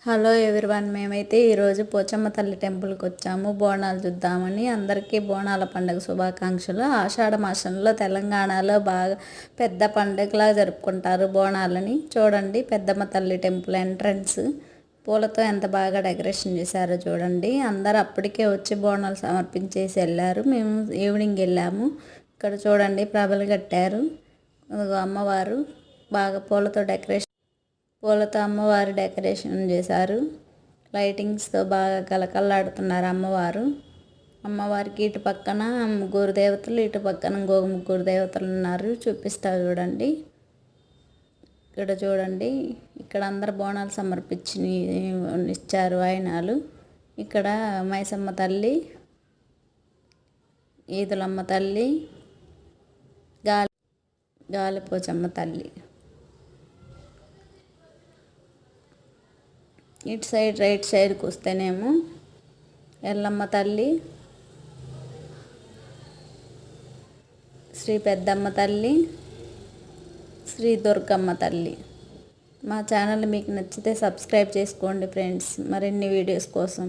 Hello everyone, మేమైతే ఈరోజు పోచమ్మ తల్లి టెంపుల్కి వచ్చాము బోనాలు చూద్దామని. అందరికీ బోనాల పండుగ శుభాకాంక్షలు. ఆషాఢ మాసంలో తెలంగాణలో బాగా పెద్ద పండుగలా జరుపుకుంటారు బోనాలని. చూడండి, పెద్దమ్మ తల్లి టెంపుల్ ఎంట్రన్స్ పూలతో ఎంత బాగా డెకరేషన్ చేశారో చూడండి. అందరూ అప్పటికే వచ్చి బోనాలు సమర్పించేసి వెళ్ళారు. మేము ఈవినింగ్ వెళ్ళాము. ఇక్కడ చూడండి, ప్రభలు కట్టారు. అమ్మవారు బాగా పూలతో అమ్మవారు డెకరేషన్ చేశారు. లైటింగ్స్తో బాగా కలకల్లాడుతున్నారు అమ్మవారు. అమ్మవారికి ఇటు పక్కన ముగ్గురు దేవతలు, ఇటు పక్కన ముగ్గురు దేవతలు ఉన్నారు. చూపిస్తా చూడండి. ఇక్కడ చూడండి, ఇక్కడ అందరు బోనాలు ఇచ్చారు వాయినాలు. ఇక్కడ మైసమ్మ తల్లి, ఈదులమ్మ తల్లి, గాలిపోచమ్మ తల్లి. ఇటు సైడ్ రైట్ సైడ్కి వస్తేనేమో ఎల్లమ్మ తల్లి, శ్రీ పెద్దమ్మ తల్లి, శ్రీ దుర్గమ్మ తల్లి. మా ఛానల్ మీకు నచ్చితే సబ్స్క్రైబ్ చేసుకోండి ఫ్రెండ్స్, మరిన్ని వీడియోస్ కోసం.